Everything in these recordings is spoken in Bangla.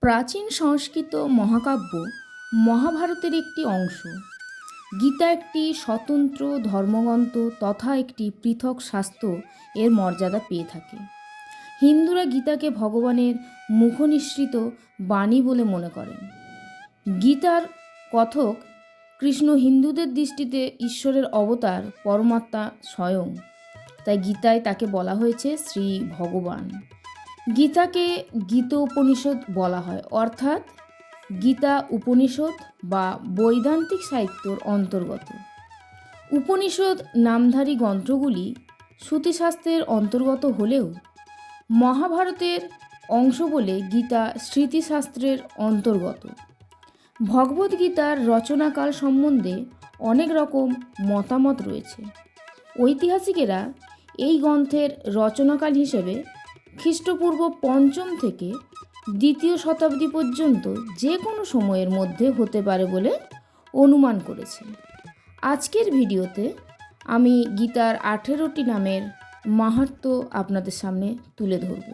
প্রাচীন সংস্কৃত মহাকাব্য মহাভারতের একটি অংশ। গীতা একটি স্বতন্ত্র ধর্মগ্রন্থ তথা একটি পৃথক শাস্ত্র এর মর্যাদা পেয়ে থাকে। হিন্দুরা গীতাকে ভগবানের মুখনিসৃত বাণী বলে মনে করেন। গীতার কথক কৃষ্ণ হিন্দুদের দৃষ্টিতে ঈশ্বরের অবতার, পরমাত্মা স্বয়ং। তাই গীতায় তাকে বলা হয়েছে শ্রী ভগবান। গীতাকে গীতোপনিষদ বলা হয়, অর্থাৎ গীতা উপনিষদ বা বৈদান্তিক সাহিত্যর অন্তর্গত। উপনিষদ নামধারী গ্রন্থগুলি শ্রুতিশাস্ত্রের অন্তর্গত হলেও মহাভারতের অংশ বলে গীতা স্মৃতিশাস্ত্রের অন্তর্গত। ভগবদ্গীতার রচনাকাল সম্বন্ধে অনেক রকম মতামত রয়েছে। ঐতিহাসিকেরা এই গ্রন্থের রচনাকাল হিসেবে খ্রিস্টপূর্ব ৫ম থেকে ২য় শতাব্দী পর্যন্ত যে কোনো সময়ের মধ্যে হতে পারে বলে অনুমান করেছে। আজকের ভিডিওতে আমি গীতার ১৮টি নামের মাহাত্ম্য আপনাদের সামনে তুলে ধরব।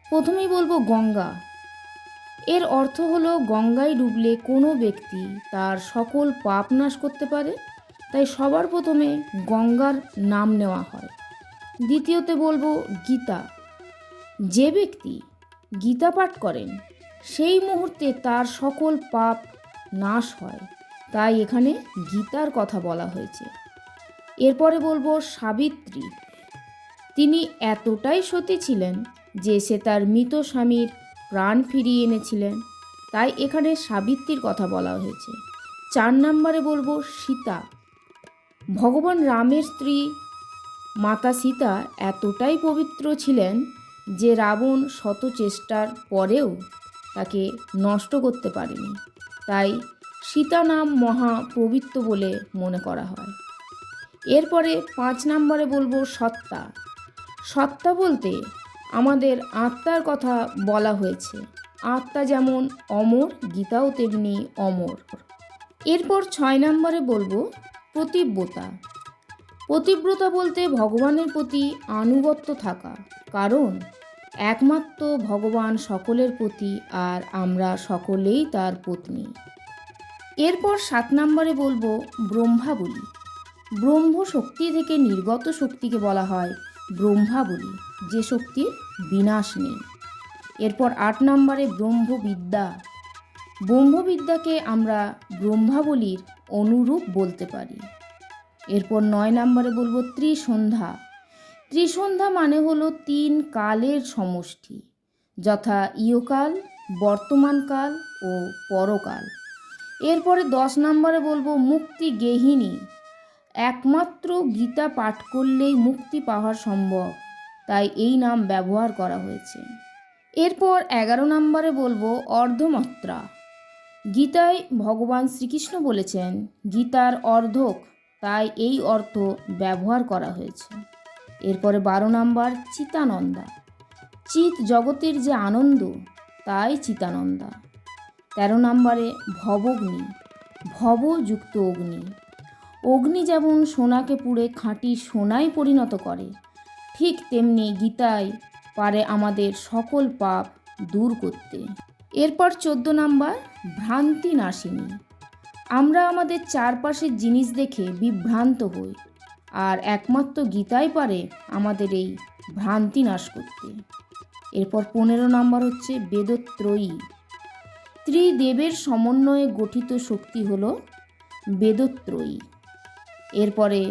প্রথমেই বলবো গঙ্গা। এর অর্থ হলো গঙ্গায় ডুবলে কোনো ব্যক্তি তার সকল পাপ নাশ করতে পারে, তাই সবার প্রথমে গঙ্গার নাম নেওয়া হয়। দ্বিতীয়তে বলবো গীতা। যে ব্যক্তি গীতা পাঠ করেন সেই মুহূর্তে তার সকল পাপ নাশ হয়, তাই এখানে গীতার কথা বলা হয়েছে। এরপরে বলবো সাবিত্রী। তিনি এতটাই সতী ছিলেন যে সে তার মৃত স্বামীর প্রাণ ফিরিয়ে এনেছিলেন, তাই এখানে সাবিত্রীর কথা বলা হয়েছে। ৪ নম্বরে বলবো সীতা। ভগবান রামের স্ত্রী মাতা সীতা এতটাই পবিত্র ছিলেন যে রাবণ শত চেষ্টার পরেও তাকে নষ্ট করতে পারেনি, তাই সীতা নাম মহা পবিত্র বলে মনে করা হয়। এরপরে ৫ নম্বরে বলবো সত্তা। সত্তা বলতে আমাদের আত্মার কথা বলা হয়েছে। আত্মা যেমন অমর, গীতাও তেমনি অমর। এরপর ৬ নম্বরে বলবো পতিব্রতা। পতিব্রতা বলতে ভগবানের প্রতি আনুগত্য থাকা, কারণ একমাত্র ভগবান সকলের প্রতি আর আমরা সকলেই তার পত্নী। এরপর ৭ নম্বরে বলবো ব্রহ্মা বলি। ব্রহ্ম শক্তি থেকে নির্গত শক্তিকে বলা হয় ব্রহ্মা বলি, যে শক্তির বিনাশ নেই। এরপর ৮ নম্বরে ব্রহ্মবিদ্যা। ব্রহ্মবিদ্যাকে আমরা ব্রহ্মাবলীর অনুরূপ বলতে পারি। এরপর ৯ নম্বরে বলবো ত্রিসন্ধ্যা। ত্রিসন্ধ্যা মানে হলো ৩ কালের সমষ্টি, যথা ইহকাল, বর্তমানকাল ও পরকাল। এরপরে ১০ নম্বরে বলবো মুক্তি গেহিনী। একমাত্র গীতা পাঠ করলেই মুক্তি পাওয়া সম্ভব, তাই এই নাম ব্যবহার করা হয়েছে। এরপর ১১ নম্বরে বলবো অর্ধমাত্রা। গীতায় ভগবান শ্রীকৃষ্ণ বলেছেন গীতার অর্ধক, তাই এই অর্থ ব্যবহার করা হয়েছে। এরপরে ১২ নম্বর চিতানন্দা। চিত জগতের যে আনন্দ, তাই চিতানন্দা। ১৩ নম্বরে ভবগ্নি। ভবযুক্ত অগ্নি। অগ্নি যেমন সোনাকে পুড়ে খাঁটি সোনায় পরিণত করে, ঠিক তেমনি গীতায় পারে আমাদের সকল পাপ দূর করতে। এরপর ১৪ নম্বর ভ্রান্তি নাশিনী। আমরা আমাদের চারপাশের জিনিস দেখে বিভ্রান্ত হই, আর একমাত্র গীতাই পারে আমাদের এই ভ্রান্তি নাশ করতে। এরপর ১৫ নম্বর হচ্ছে বেদত্রয়ী। ত্রিদেবের সমন্বয়ে গঠিত শক্তি হল বেদত্রয়ী। এরপরে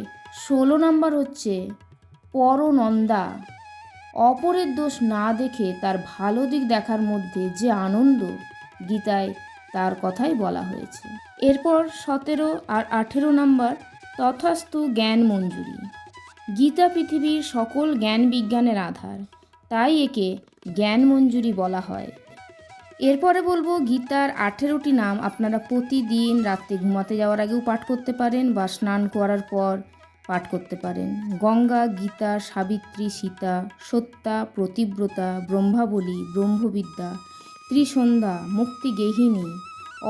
১৬ নম্বর হচ্ছে পরনন্দা। অপরের দোষ না দেখে তার ভালো দিক দেখার মধ্যে যে আনন্দ, গীতায় তার কথাই বলা হয়েছে। এরপর ১৭ আর ১৮ নম্বর তথাস্তু জ্ঞান মঞ্জুরি। গীতা পৃথিবীর সকল জ্ঞান বিজ্ঞানের আধার, তাই একে জ্ঞান মঞ্জুরি বলা হয়। এরপরে বলবো গীতার ১৮টি নাম আপনারা প্রতিদিন রাত্রে ঘুমাতে যাওয়ার আগেও পাঠ করতে পারেন বা স্নান করার পর পাঠ করতে পারেন। গঙ্গা, গীতা, সাবিত্রী, সীতা, সত্যা, পতিব্রতা, ব্রহ্মাবলী, ব্রহ্মবিদ্যা, ত্রিসন্ধ্যা, মুক্তিগেহিনী,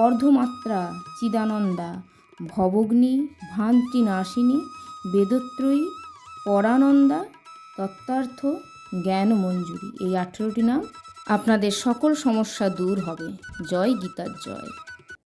অর্ধমাত্রা, চিদানন্দা, ভবগ্নি, ভ্রান্তি নাশিনী, বেদত্রয়ী, পরানন্দা, তত্ত্বার্থ, জ্ঞান মঞ্জুরি। এই ১৮টি নাম আপনাদের সকল সমস্যা দূর হবে। জয় গীতার জয়।